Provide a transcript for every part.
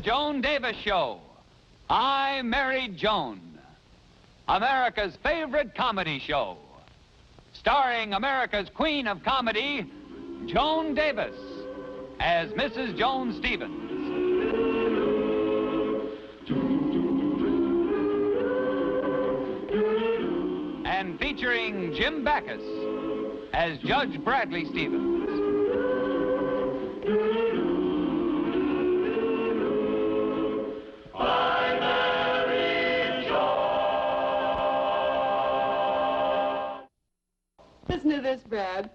Joan Davis Show. I Married Joan, America's favorite comedy show. Starring America's queen of comedy, Joan Davis, as Mrs. Joan Stevens. And featuring Jim Backus as Judge Bradley Stevens. I Married Joan. Listen to this, Brad.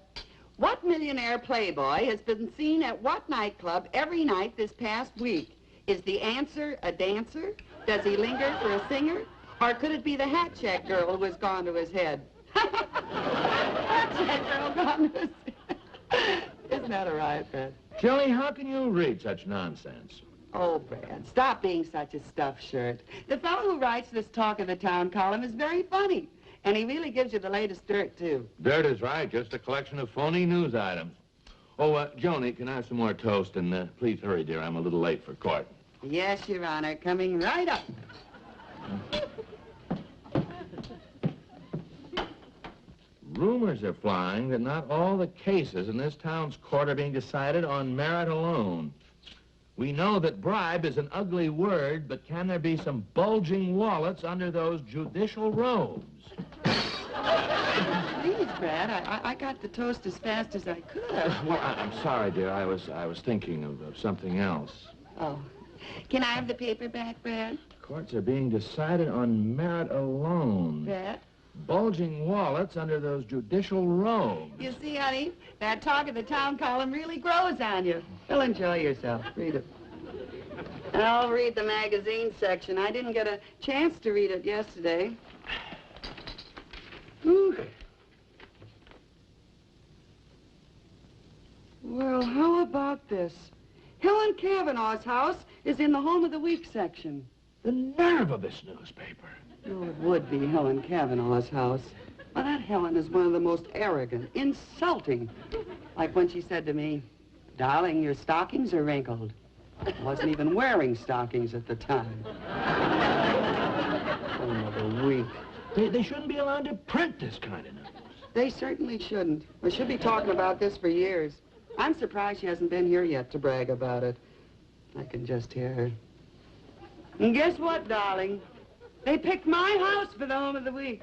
What millionaire playboy has been seen at what nightclub every night this past week? Is the answer a dancer? Does he linger for a singer? Or could it be the hat check girl who has gone to his head? Hat check girl gone to his head. Isn't that a riot, Brad? Joni, how can you read such nonsense? Oh, Brad, stop being such a stuffed shirt. The fellow who writes this Talk of the Town column is very funny. And he really gives you the latest dirt, too. Dirt is right, just a collection of phony news items. Oh, Joni, can I have some more toast? And please hurry, dear, I'm a little late for court. Yes, Your Honor, coming right up. Rumors are flying that not all the cases in this town's court are being decided on merit alone. We know that bribe is an ugly word, but can there be some bulging wallets under those judicial robes? Please, Brad, I got the toast as fast as I could. Well, I'm sorry, dear. I was thinking of something else. Oh. Can I have the paper back, Brad? Courts are being decided on merit alone. Brad? Bulging wallets under those judicial robes. You see, honey, that Talk of the Town column really grows on you. Well, enjoy yourself. Read it. I'll read the magazine section. I didn't get a chance to read it yesterday. Whew. Well, how about this? Helen Cavanaugh's house is in the Home of the Week section. The nerve of this newspaper. Oh, it would be Helen Cavanaugh's house. Well, that Helen is one of the most arrogant, insulting. Like when she said to me, "Darling, your stockings are wrinkled." I wasn't even wearing stockings at the time. Home of the Week. They shouldn't be allowed to print this kind of news. They certainly shouldn't. We should be talking about this for years. I'm surprised she hasn't been here yet to brag about it. I can just hear her. And guess what, darling? They picked my house for the Home of the Week.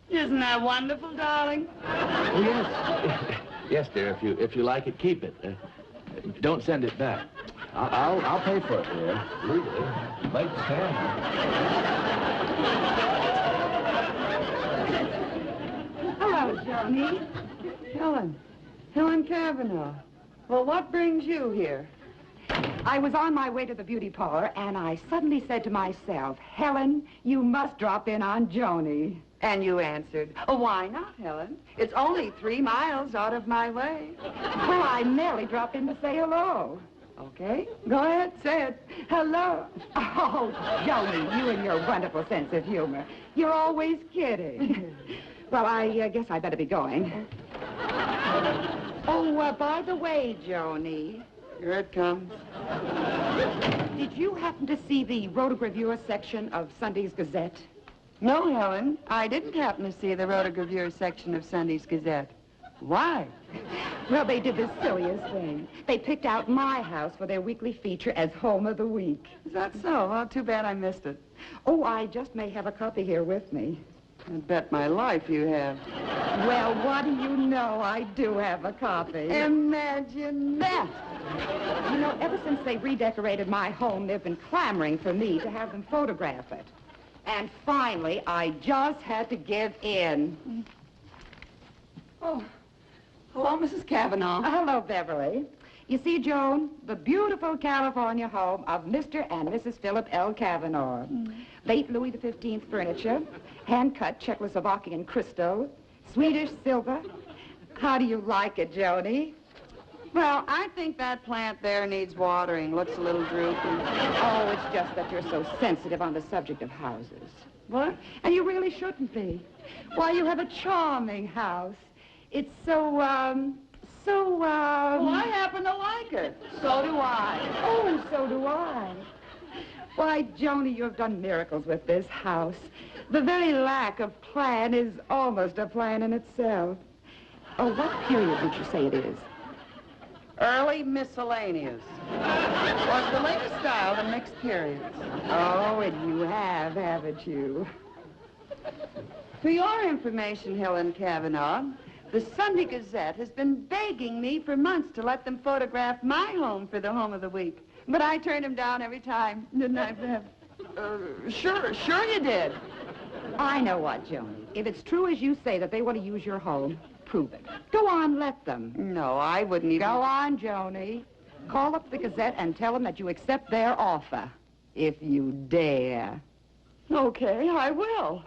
Isn't that wonderful, darling? Oh, yes. Yes, dear, if you like it, keep it. Don't send it back. I'll pay for it, dear. Legally. Like Sandra. Hello, Johnny. Helen Cavanaugh. Well, what brings you here? I was on my way to the beauty parlor, and I suddenly said to myself, Helen, you must drop in on Joni. And you answered, oh, why not, Helen? It's only 3 miles out of my way. Well, I merely dropped in to say hello. Okay, go ahead, say it. Hello. Oh, Joni, you and your wonderful sense of humor. You're always kidding. Well, I guess I better be going. Oh, by the way, Joni. Here it comes. Did you happen to see the rotogravure section of Sunday's Gazette? No, Helen. I didn't happen to see the rotogravure section of Sunday's Gazette. Why? Well, they did the silliest thing. They picked out my house for their weekly feature as Home of the Week. Is that so? Well, too bad I missed it. Oh, I just may have a copy here with me. I'd bet my life you have. Well, what do you know? I do have a copy. Imagine that. You know, ever since they redecorated my home, they've been clamoring for me to have them photograph it. And finally, I just had to give in. Oh, hello, Mrs. Cavanaugh. Hello, Beverly. You see, Joan, the beautiful California home of Mr. and Mrs. Philip L. Cavanaugh. Late Louis XV furniture, hand-cut Czechoslovakian crystal, Swedish silver. How do you like it, Joni? Well, I think that plant there needs watering. Looks a little droopy. Oh, it's just that you're so sensitive on the subject of houses. What? And you really shouldn't be. Why, you have a charming house. It's so, Well, I happen to like it. So do I. Oh, so do I. Why, Joni, you have done miracles with this house. The very lack of plan is almost a plan in itself. Oh, what period would you say it is? Early miscellaneous. Was the latest style, the mixed periods. Oh, and you have, haven't you? For your information, Helen Cavanaugh, the Sunday Gazette has been begging me for months to let them photograph my home for the Home of the Week. But I turned them down every time, didn't I, Bev? Sure you did. I know what, Joni. If it's true as you say that they want to use your home, prove it. Go on, let them. No, I wouldn't even... Go on, Joni. Call up the Gazette and tell them that you accept their offer. If you dare. Okay, I will.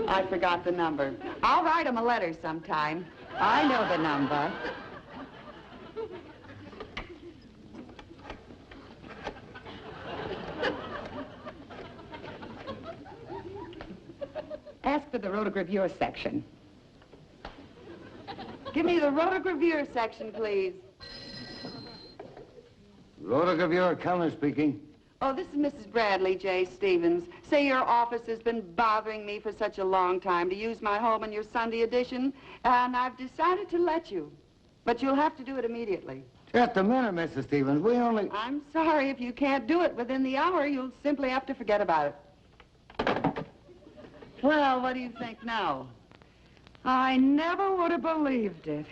I forgot the number. I'll write them a letter sometime. I know the number. Ask for the rotogravure section. Give me the rotogravure section, please. Rotogravure, Kellner speaking. Oh, this is Mrs. Bradley J. Stevens. Say your office has been bothering me for such a long time to use my home in your Sunday edition, and I've decided to let you. But you'll have to do it immediately. Just a minute, Mrs. Stevens. We only... I'm sorry. If you can't do it within the hour, you'll simply have to forget about it. Well, what do you think now? I never would have believed it.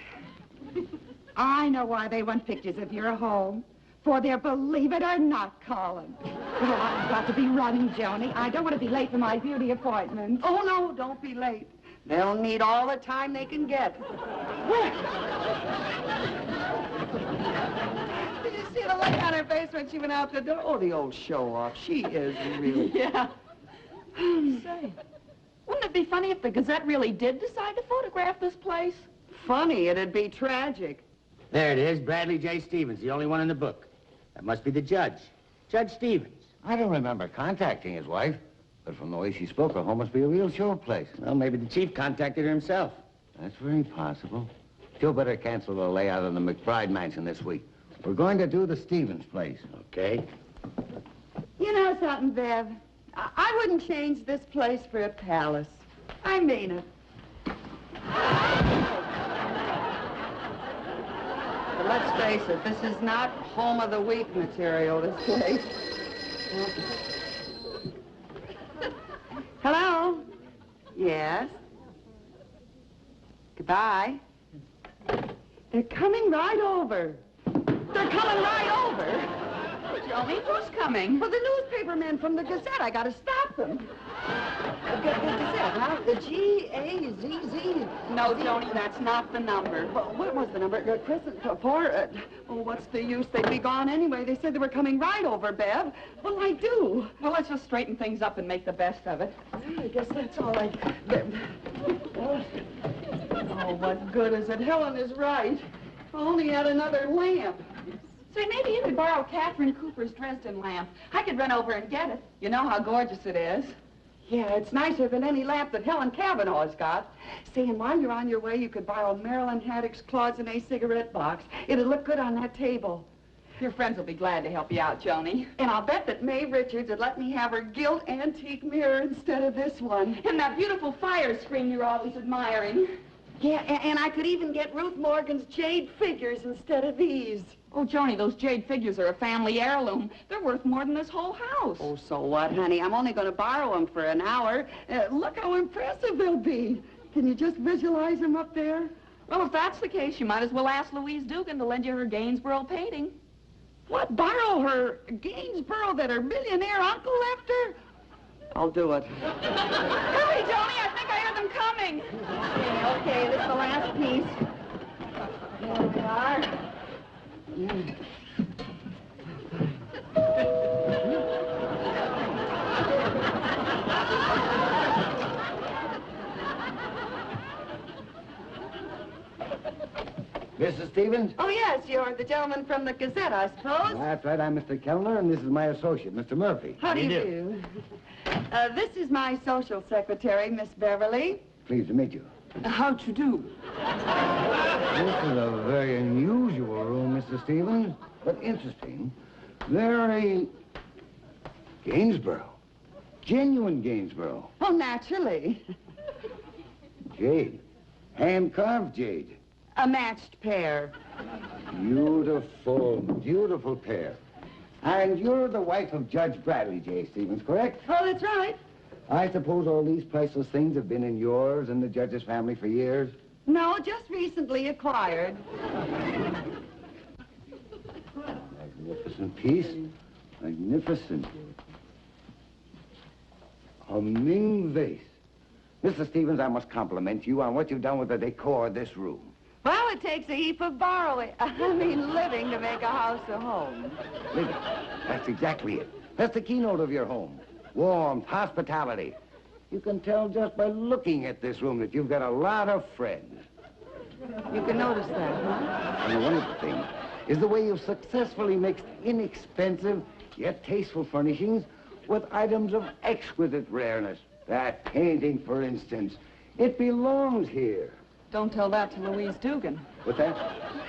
I know why they want pictures of your home. For their believe it or not column. Well, I've got to be running, Joni. I don't want to be late for my beauty appointment. Oh, no, don't be late. They'll need all the time they can get. Did you see the look on her face when she went out the door? Oh, the old show-off. She is really... Yeah. Say, wouldn't it be funny if the Gazette really did decide to photograph this place? Funny, it'd be tragic. There it is, Bradley J. Stevens, the only one in the book. That must be the judge. Judge Stevens. I don't remember contacting his wife, but from the way she spoke, her home must be a real show place. Well, maybe the chief contacted her himself. That's very possible. Still better cancel the layout of the McBride mansion this week. We're going to do the Stevens place. Okay. You know something, Bev? I wouldn't change this place for a palace. I mean it. But let's face it, this is not Home of the Week material, this place. Hello? Yes? Goodbye. They're coming right over. They're coming right over. Joni, who's coming? Well, the newspaper men from the Gazette. I got to stop them. The Gazette, huh? The G-A-Z-Z. No, Joni, that's not the number. Well, what was the number? Crescent, oh, what's the use? They'd be gone anyway. They said they were coming right over, Bev. What'll I do? Well, let's just straighten things up and make the best of it. I guess that's all I... Oh, what good is it? Helen is right. I only had another lamp. Say, maybe you could borrow Catherine Cooper's Dresden lamp. I could run over and get it. You know how gorgeous it is. Yeah, it's nicer than any lamp that Helen Cavanaugh's got. Say, and while you're on your way, you could borrow Marilyn Haddock's Cloisonne cigarette box. It'd look good on that table. Your friends will be glad to help you out, Joni. And I'll bet that Mae Richards would let me have her gilt antique mirror instead of this one. And that beautiful fire screen you're always admiring. Yeah, and I could even get Ruth Morgan's jade figures instead of these. Oh, Joni, those jade figures are a family heirloom. They're worth more than this whole house. Oh, so what, honey? I'm only going to borrow them for an hour. Look how impressive they'll be. Can you just visualize them up there? Well, if that's the case, you might as well ask Louise Dugan to lend you her Gainsborough painting. What, borrow her Gainsborough that her millionaire uncle left her? I'll do it. Hurry, Joni, I think I hear them coming. Okay, this is the last piece. There we are. Mrs. Stevens? Oh, yes, you're the gentleman from the Gazette, I suppose. That's right. I'm Mr. Kellner, and this is my associate, Mr. Murphy. How do you do? This is my social secretary, Miss Beverly. Pleased to meet you. How'd you do? This is a very unusual room, Mrs. Mr. Stevens, but interesting. They're a Gainsborough. Genuine Gainsborough. Oh, naturally. Jade. Hand-carved jade. A matched pair. Beautiful, beautiful pair. And you're the wife of Judge Bradley J. Stevens, correct? Oh, that's right. I suppose all these priceless things have been in yours and the judge's family for years? No, just recently acquired. Magnificent piece. Magnificent. A Ming vase. Mr. Stevens, I must compliment you on what you've done with the decor of this room. Well, it takes a heap of borrowing, living to make a house a home. Living. That's exactly it. That's the keynote of your home. Warmth, hospitality. You can tell just by looking at this room that you've got a lot of friends. You can notice that, huh? And the wonderful thing is the way you've successfully mixed inexpensive yet tasteful furnishings with items of exquisite rareness. That painting, for instance, it belongs here. Don't tell that to Louise Dugan. What's that?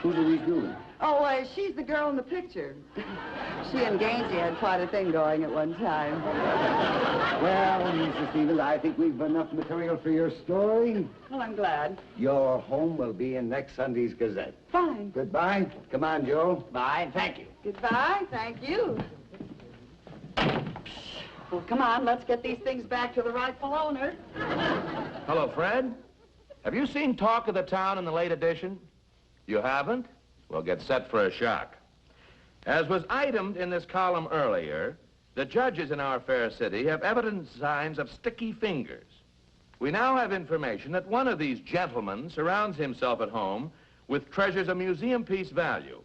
Who's Louise Gould? Oh, she's the girl in the picture. She and Gainsey had quite a thing going at one time. Well, Mr. Stevens, I think we've enough material for your story. Well, I'm glad. Your home will be in next Sunday's Gazette. Fine. Goodbye. Come on, Joe. Bye, and thank you. Goodbye. Thank you. Well, come on, let's get these things back to the rightful owner. Hello, Fred. Have you seen Talk of the Town in the late edition? You haven't? Well, get set for a shock. As was itemed in this column earlier, the judges in our fair city have evident signs of sticky fingers. We now have information that one of these gentlemen surrounds himself at home with treasures of museum piece value,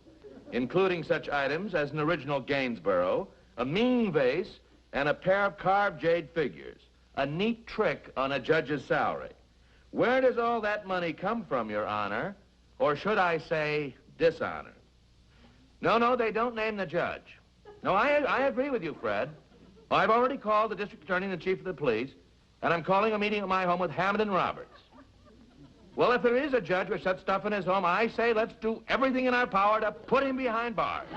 including such items as an original Gainsborough, a Ming vase, and a pair of carved jade figures. A neat trick on a judge's salary. Where does all that money come from, Your Honor? Or should I say, dishonor? No, they don't name the judge. No, I agree with you, Fred. I've already called the district attorney and the chief of the police, and I'm calling a meeting at my home with Hammond and Roberts. Well, if there is a judge with such stuff in his home, I say let's do everything in our power to put him behind bars.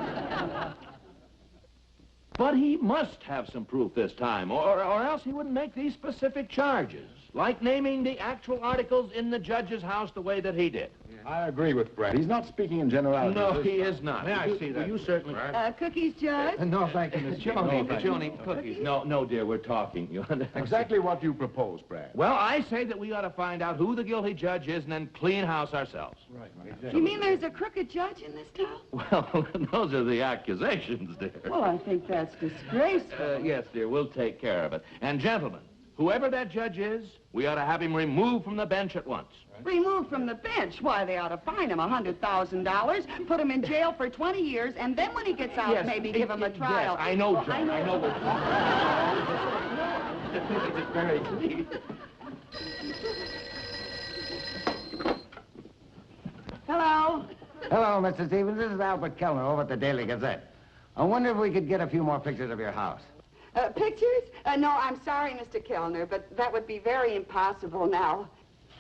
But he must have some proof this time, or else he wouldn't make these specific charges, like naming the actual articles in the judge's house the way that he did. I agree with Brad. He's not speaking in generalities. No, he is not. May I see that? You certainly... Cookies, Judge? No, thank you, Miss Joni, no, Joni, cookies. No, dear, we're talking. Exactly what you propose, Brad. Well, I say that we ought to find out who the guilty judge is and then clean house ourselves. Right. You mean there's a crooked judge in this town? Well, those are the accusations, dear. Well, I think that's disgraceful. Yes, dear, we'll take care of it. And gentlemen, whoever that judge is, we ought to have him removed from the bench at once. Removed from the bench? Why, they ought to fine him $100,000, put him in jail for 20 years, and then when he gets out, Yes, maybe give him a trial. Yes, I know, Well, Joan. I know. It's very sweet. Hello? Hello, Mr. Stevens. This is Albert Kellner over at the Daily Gazette. I wonder if we could get a few more pictures of your house. Pictures? No, I'm sorry, Mr. Kellner, but that would be very impossible now.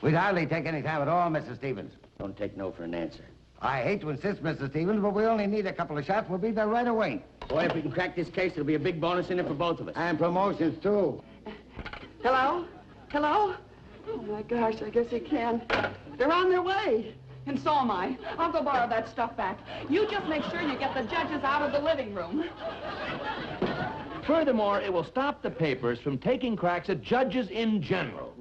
We'd hardly take any time at all, Mr. Stevens. Don't take no for an answer. I hate to insist, Mr. Stevens, but we only need a couple of shots. We'll be there right away. Boy, if we can crack this case, there'll be a big bonus in it for both of us. And promotions, too. Hello? Hello? Oh, my gosh, I guess he can. They're on their way. And so am I. I'll go borrow that stuff back. You just make sure you get the judges out of the living room. Furthermore, it will stop the papers from taking cracks at judges in general.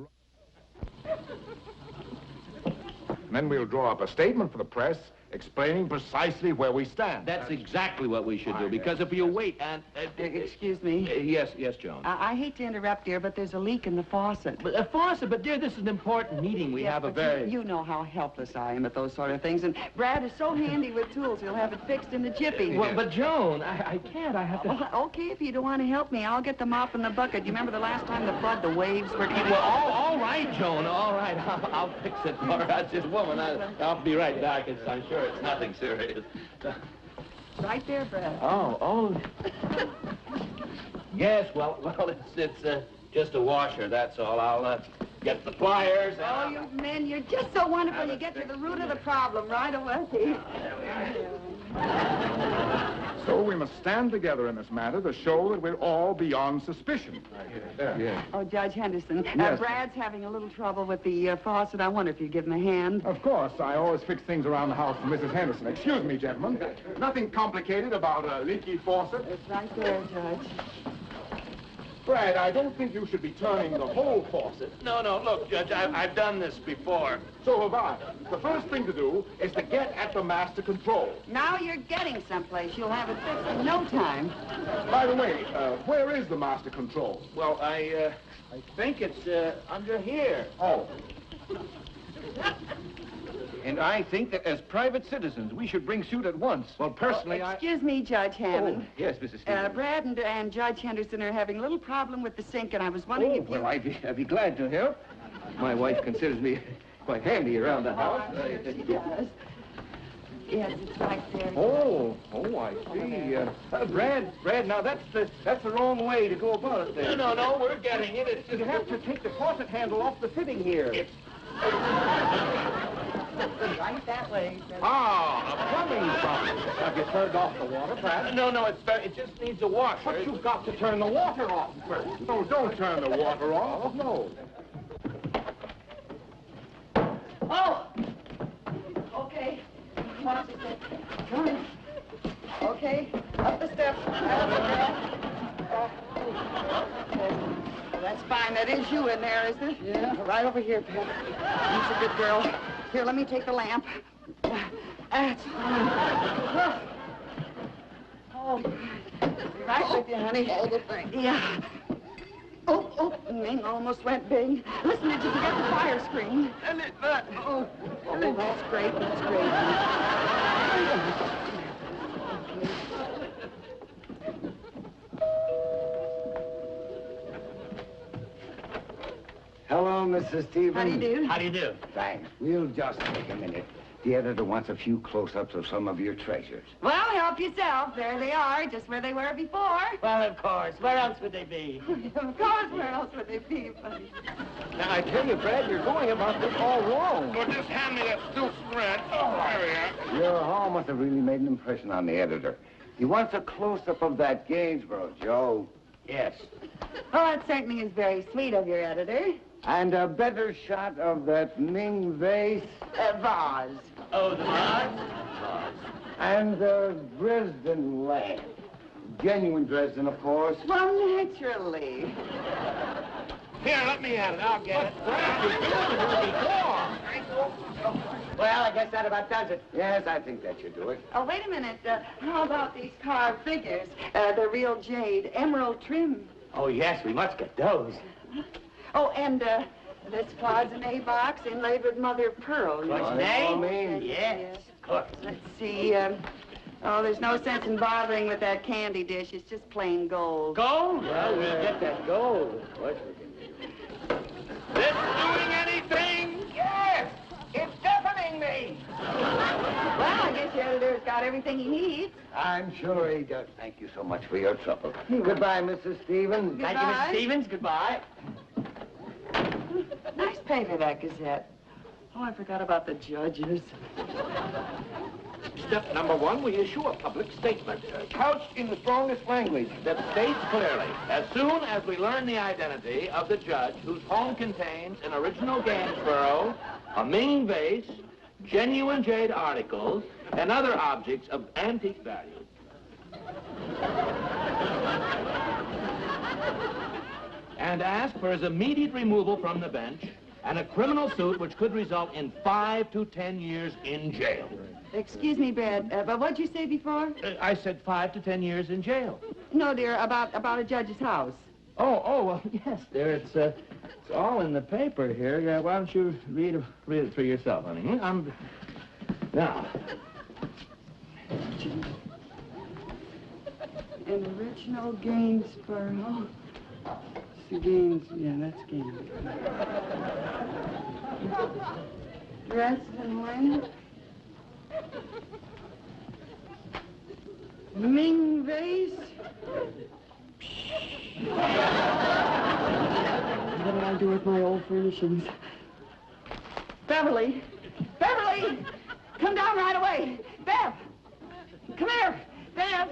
Then we'll draw up a statement for the press explaining precisely where we stand. That's exactly what we should do, because if you wait and... Excuse me. Yes, Joan. I hate to interrupt, dear, but there's a leak in the faucet. A faucet, but dear, this is an important meeting. We have a very... You know how helpless I am at those sort of things, and Brad is so handy with tools, he'll have it fixed in the jiffy. Well, but Joan, I can't. I have to... Oh, okay, if you don't want to help me, I'll get the mop and the bucket. You remember the last time the flood, the waves were... Well, all right, Joan, all right. I'll fix it for her. This woman, I'll be right back. I'm sure it's nothing serious. Right there, Brad. Oh. Yes, well, it's just a washer, that's all. I'll get the pliers. Oh, you men, you're just so wonderful. You get to the root of the problem right away. must stand together in this matter to show that we're all beyond suspicion. Yeah. Oh, Judge Henderson, Yes. Brad's having a little trouble with the faucet. I wonder if you'd give him a hand. Of course, I always fix things around the house for Mrs. Henderson. Excuse me, gentlemen. Nothing complicated about a leaky faucet. It's right there, Judge. Brad, I don't think you should be turning the whole faucet. No, look, Judge, I've done this before. So have I. The first thing to do is to get at the master control. Now you're getting someplace. You'll have it fixed in no time. By the way, where is the master control? Well, I think it's under here. Oh. And I think that as private citizens, we should bring suit at once. Well, personally, Excuse me, Judge Hammond. Yes, Mrs. Stevens. Brad and Judge Henderson are having a little problem with the sink, and I was wondering if you... Well, I'd be glad to help. My wife considers me quite handy around the house. She does. Yes, it's right there. Oh, I see. Brad, now that's the wrong way to go about it there. No, we're getting it. You have to take the faucet handle off the fitting here. Right that way. Ah, a plumbing problem. Have you turned off the water, Brad? No, it just needs a washer. But you've got to turn the water off first. No, don't turn the water off. No. Oh! Okay. Watch it. Come on. Okay. Up the steps. That's fine. That is you in there, isn't it? Yeah. Right over here, Pep. That's a good girl. Here, let me take the lamp. That's fine. Oh, right with you, honey. All the thing. Yeah. Oh, Ming almost went bing. Listen, did you forget the fire screen? Oh, that's great, Hello, Mrs. Stevens. How do you do? How do you do? Thanks. We'll just take a minute. The editor wants a few close-ups of some of your treasures. Well, help yourself. There they are, just where they were before. Well, of course. Where else would they be? Of course, where else would they be, buddy? Now, I tell you, Brad, you're going about this all wrong. Well, just hand me that silk spread. Oh, there we are. Your haul must have really made an impression on the editor. He wants a close-up of that Gainsborough, Joe. Yes. Oh, that certainly is very sweet of your editor. And a better shot of that Ming vase. Vase. Oh, the vase? And the Dresden lamp. Genuine Dresden, of course. Well, naturally. Here, let me have it. I'll get it. Well, I guess that about does it. Yes, I think that should do it. Oh, wait a minute. How about these carved figures? The real jade, emerald trim. Oh, yes, we must get those. Oh, and this cloisonne box inlaid with mother of pearl. Cloisonne? Yes, of course. Let's see. Oh, there's no sense in bothering with that candy dish. It's just plain gold. Gold? Well, we'll get that gold. Of course we can do. This doing anything? Yes! It's deafening me! Well, I guess your editor's got everything he needs. I'm sure he does. Thank you so much for your trouble. Goodbye, Mrs. Stevens. Thank you, Mrs. Stevens. Goodbye. Nice paper, that Gazette. Oh, I forgot about the judges. Step number 1, we issue a public statement, couched in the strongest language that states clearly, as soon as we learn the identity of the judge whose home contains an original Gainsborough, a Ming vase, genuine jade articles, and other objects of antique value. And ask for his immediate removal from the bench and a criminal suit which could result in 5 to 10 years in jail. Excuse me, Brad, but what'd you say before? I said 5 to 10 years in jail. No, dear, about a judge's house. Oh, well, yes, there. It's all in the paper here. Yeah, why don't you read it for yourself, honey? Now. An original Gainsborough. Gaines, yeah, that's Gaines. Dresden lamp. Ming vase. What did I do with my old furnishings? Beverly! Beverly! Come down right away! Bev! Come here! Bev!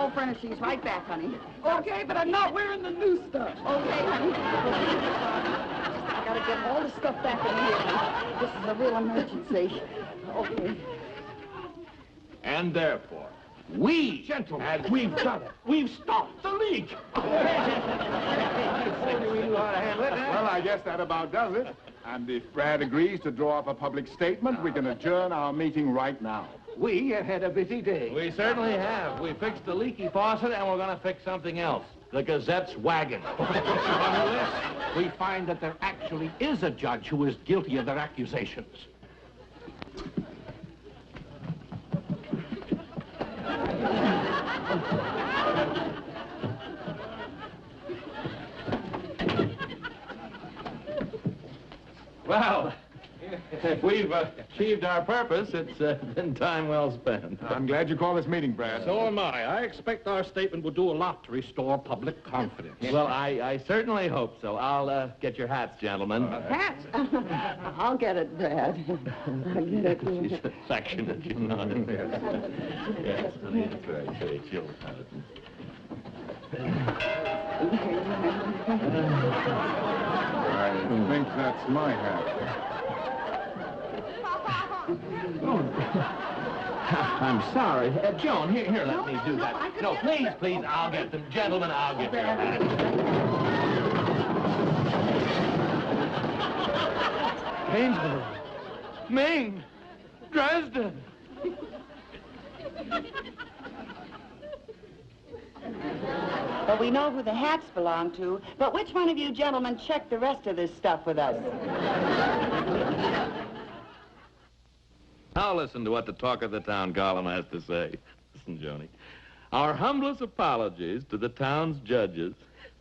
old furnishings right back, honey. Okay, but I'm not wearing the new stuff. Okay, honey. I gotta get all the stuff back in here, honey. This is a real emergency. Okay. And therefore, we, gentlemen, as we've done it, we've stopped the leak. Well, I guess that about does it. And if Brad agrees to draw up a public statement, we can adjourn our meeting right now. We have had a busy day. We certainly have. We fixed the leaky faucet, and we're going to fix something else. The Gazette's wagon. Unless we find that there actually is a judge who is guilty of their accusations. Well, if we've achieved our purpose, it's been time well spent. I'm glad you called this meeting, Brad. So am I. I expect our statement will do a lot to restore public confidence. Well, I certainly hope so. I'll get your hats, gentlemen. Hats? I'll get it, Brad. I'll get it. She's affectionate, you know. Yes, honey, that's right. Say, she'll have it. I think that's my hat. I'm sorry. Joan, here, let me do that. No, please, I'll get them. Gentlemen, I'll get your hats. Gainsborough, Maine, Dresden. Well, we know who the hats belong to, but which one of you gentlemen checked the rest of this stuff with us? Now listen to what the talk of the town column has to say. Listen, Joni. Our humblest apologies to the town's judges.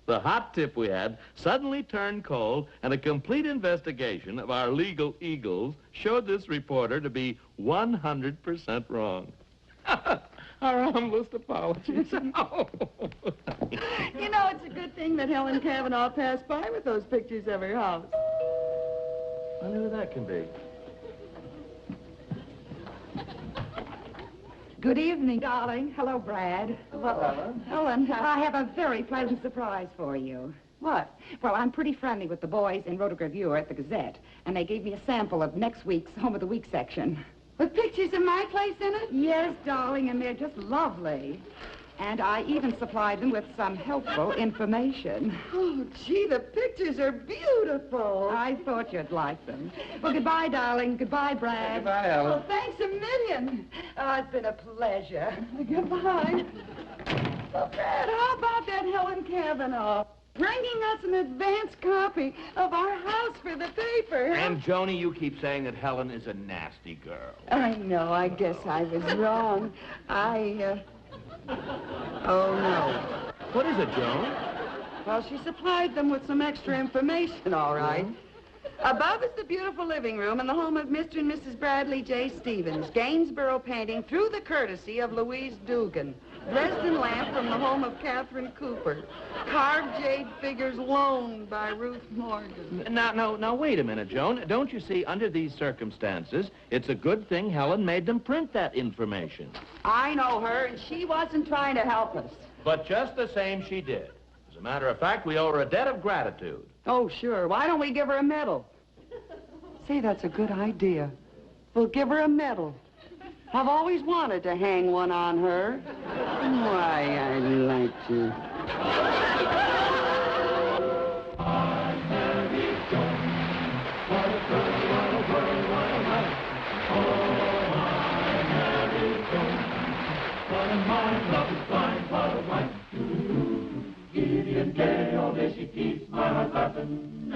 The hot tip we had suddenly turned cold, and a complete investigation of our legal eagles showed this reporter to be 100% wrong. Our humblest apologies. You know, it's a good thing that Helen Cavanaugh passed by with those pictures of her house. I wonder who that can be. Good evening, darling. Hello, Brad. Well, Helen, I have a very pleasant surprise for you. what? Well, I'm pretty friendly with the boys in Rotogravure at the Gazette, and they gave me a sample of next week's Home of the Week section. With pictures of my place in it? Yes, darling, and they're just lovely. And I even supplied them with some helpful information. Oh, gee, the pictures are beautiful. I thought you'd like them. Well, goodbye, darling. Goodbye, Brad. Goodbye, Helen. Oh, thanks a million. Oh, it's been a pleasure. Goodbye. Well, Brad, how about that Helen Cavanaugh bringing us an advance copy of our house for the paper? And, Joni, you keep saying that Helen is a nasty girl. I know. I guess I was wrong. Oh, no. What is it, Joan? Well, she supplied them with some extra information, all right. Above is the beautiful living room in the home of Mr. and Mrs. Bradley J. Stevens. Gainsborough painting through the courtesy of Louise Dugan. Dresden lamp from the home of Catherine Cooper. Carved jade figures loaned by Ruth Morgan. Now, wait a minute, Joan. Don't you see, under these circumstances, it's a good thing Helen made them print that information. I know her, and she wasn't trying to help us. But just the same, she did. As a matter of fact, we owe her a debt of gratitude. Oh, sure. Why don't we give her a medal? Say, that's a good idea. We'll give her a medal. I've always wanted to hang one on her. Why, I'd like to. Giddy and gay, all day she keeps my heart laughing.